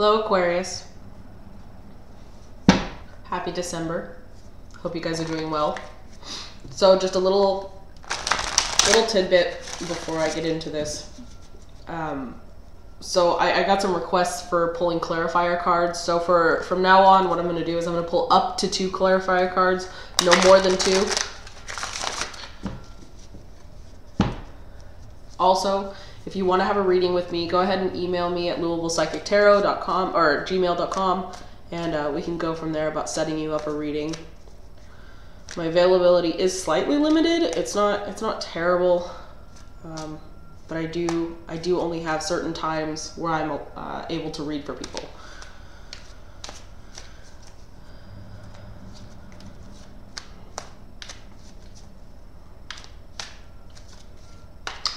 Hello, Aquarius. Happy December. Hope you guys are doing well. So just a little tidbit before I get into this. So I got some requests for pulling clarifier cards. So from now on, what I'm going to do is I'm going to pull up to 2 clarifier cards, no more than 2. Also, if you want to have a reading with me, go ahead and email me at Louisvillepsychictarot.com or gmail.com, and we can go from there about setting you up a reading. My availability is slightly limited. It's not terrible, but I do only have certain times where I'm able to read for people.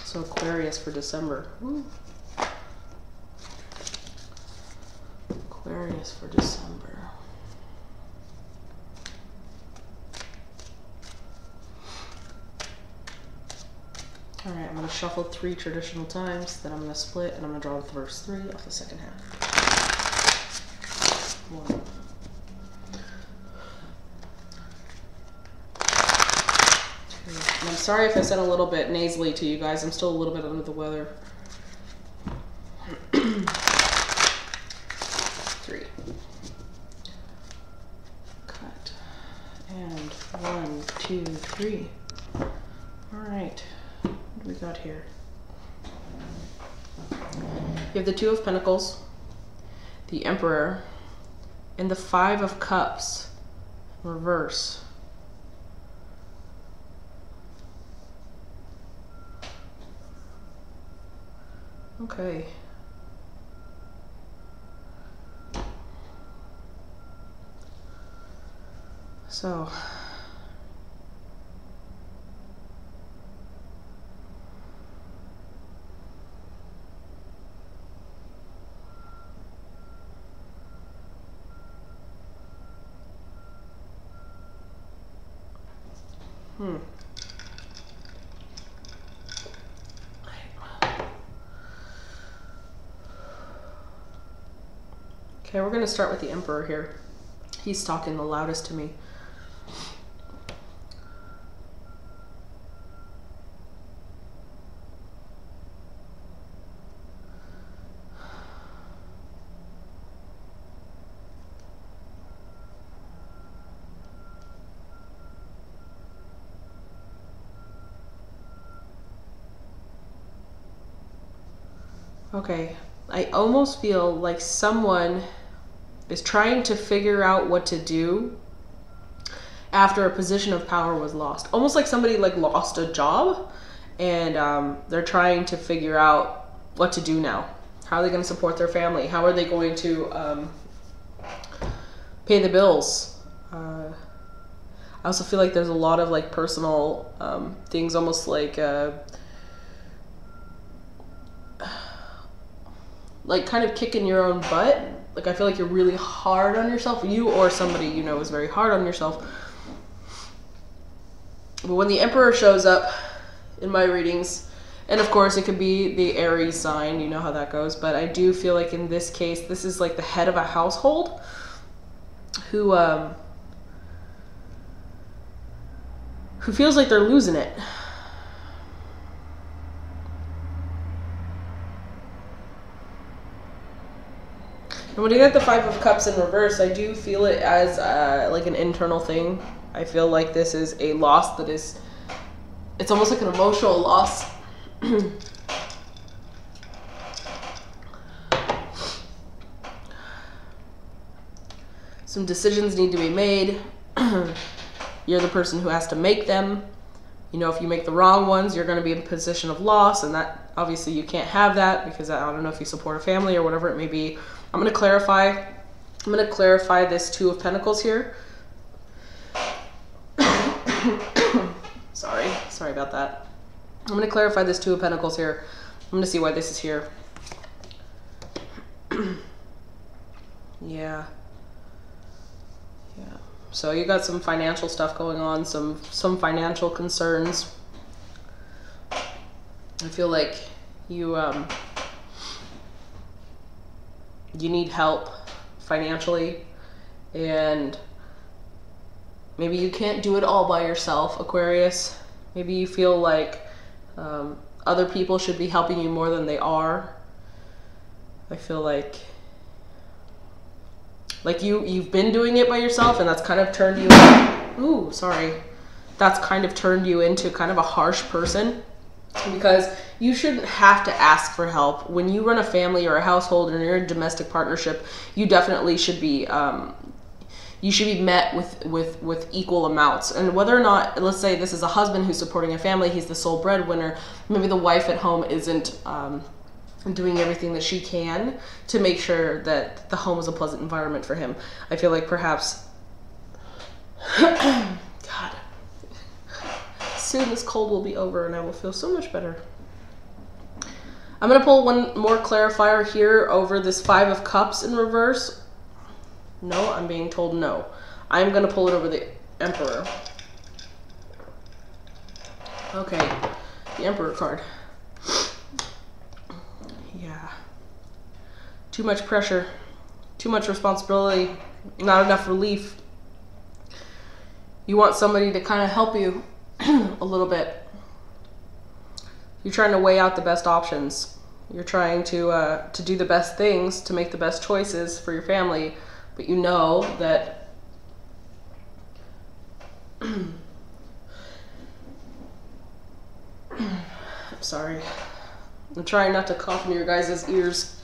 So Aquarius for December. Ooh. Aquarius for December. All right, I'm going to shuffle 3 traditional times, then I'm going to split, and I'm going to draw the first 3 off the second half. 1. 2. And I'm sorry if I sound a little bit nasally to you guys. I'm still a little bit under the weather. 3. Cut. And 1, 2, 3. All right. What do we got here? You have the 2 of Pentacles, the Emperor, and the 5 of Cups in reverse. Okay. So Okay, we're going to start with the Emperor here. He's talking the loudest to me. Okay, I almost feel like someone is trying to figure out what to do after a position of power was lost. Almost like somebody lost a job, and they're trying to figure out what to do now. How are they going to support their family? How are they going to pay the bills? I also feel like there's a lot of personal things, almost like kind of kicking your own butt. I feel like you're really hard on yourself. You or somebody you know is very hard on yourself. But when the Emperor shows up in my readings, and of course it could be the Aries sign, you know how that goes, but I do feel like in this case, this is like the head of a household who feels like they're losing it. And when you get the 5 of Cups in reverse, I do feel it as like an internal thing. I feel like this is a loss that is, it's almost like an emotional loss. Some decisions need to be made. You're the person who has to make them. You know, if you make the wrong ones, you're going to be in a position of loss, and that obviously you can't have that, because I don't know if you support a family or whatever it may be. I'm going to clarify this 2 of Pentacles here. Sorry about that. I'm going to clarify this 2 of Pentacles here. I'm going to see why this is here. Yeah. So you got some financial stuff going on, some financial concerns. I feel like you you need help financially, and maybe you can't do it all by yourself, Aquarius. Maybe you feel like other people should be helping you more than they are. I feel like you've been doing it by yourself, and that's kind of turned you, that's kind of turned you into kind of a harsh person, because you shouldn't have to ask for help. When you run a family or a household and you're in a domestic partnership, you definitely should be met with equal amounts. And whether or not, let's say this is a husband who's supporting a family, he's the sole breadwinner, maybe the wife at home isn't doing everything that she can to make sure that the home is a pleasant environment for him. I feel like perhaps, God, soon this cold will be over and I will feel so much better. I'm going to pull one more clarifier here over this Five of Cups in reverse. No, I'm being told no. I'm going to pull it over the Emperor. Okay, the Emperor card. Yeah. Too much pressure, too much responsibility, not enough relief. You want somebody to kind of help you a little bit. You're trying to weigh out the best options. You're trying to do the best things, to make the best choices for your family, but you know that I'm sorry. I'm trying not to cough in your guys' ears.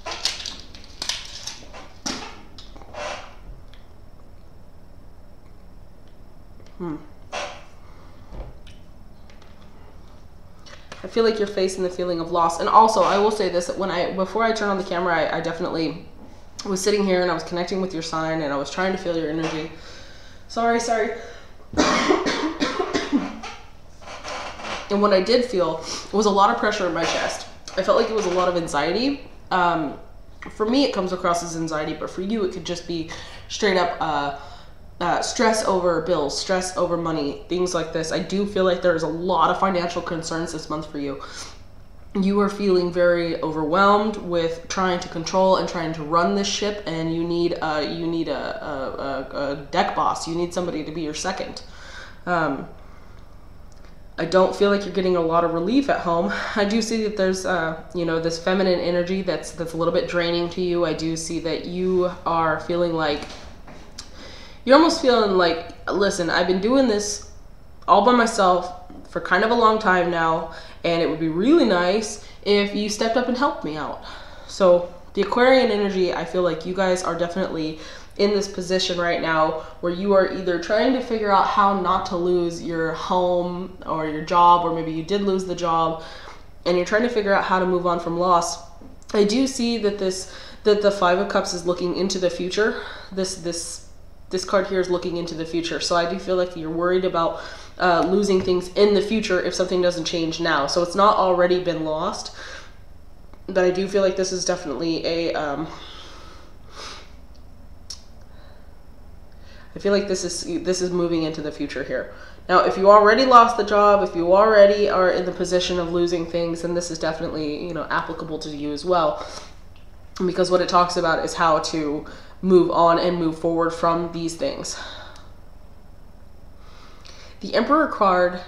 I feel like you're facing the feeling of loss. And also, I will say this, that before I turn on the camera, I definitely was sitting here and I was connecting with your sign and I was trying to feel your energy. Sorry. And what I did feel was a lot of pressure in my chest. I felt like it was a lot of anxiety. For me, it comes across as anxiety, but for you, it could just be straight up stress over bills, stress over money, things like this. I do feel like there's a lot of financial concerns this month for you. You are feeling very overwhelmed with trying to control and trying to run this ship, and you need a deck boss. You need somebody to be your second. I don't feel like you're getting a lot of relief at home. I do see that there's this feminine energy that's a little bit draining to you. I do see that you are feeling like you're almost feeling like, listen, I've been doing this all by myself for kind of a long time now, and it would be really nice if you stepped up and helped me out. So the Aquarian energy, I feel like you guys are definitely in this position right now where you are either trying to figure out how not to lose your home or your job, or maybe you did lose the job and you're trying to figure out how to move on from loss. I do see that the Five of Cups is looking into the future. This card here is looking into the future. So I do feel like you're worried about losing things in the future if something doesn't change now. So it's not already been lost, but I do feel like this is definitely I feel like this is moving into the future here. Now, if you already lost the job, if you already are in the position of losing things, then this is definitely, applicable to you as well. Because what it talks about is how to move on and move forward from these things. The Emperor card,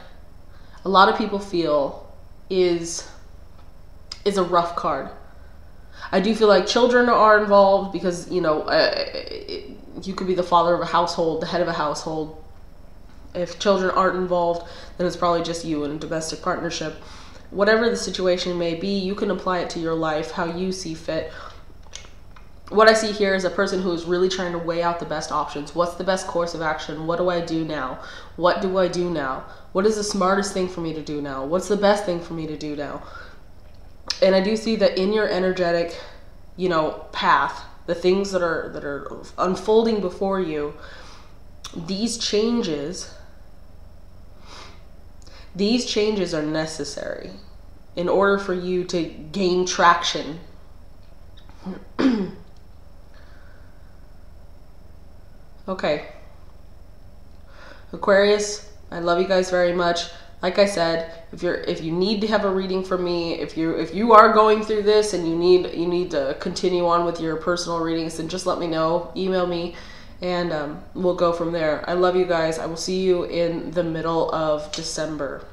a lot of people feel is a rough card. I do feel like children are involved because, you could be the father of a household, the head of a household. If children aren't involved, then it's probably just you in a domestic partnership. Whatever the situation may be, you can apply it to your life how you see fit. What I see here is a person who is really trying to weigh out the best options. What's the best course of action? What do I do now? What do I do now? What is the smartest thing for me to do now? What's the best thing for me to do now? And I do see that in your energetic, path, the things that are unfolding before you, these changes are necessary in order for you to gain traction. Okay. Aquarius, I love you guys very much. Like I said, if you need to have a reading from me, if you are going through this and you need to continue on with your personal readings, then just let me know. Email me, and we'll go from there. I love you guys. I will see you in the middle of December.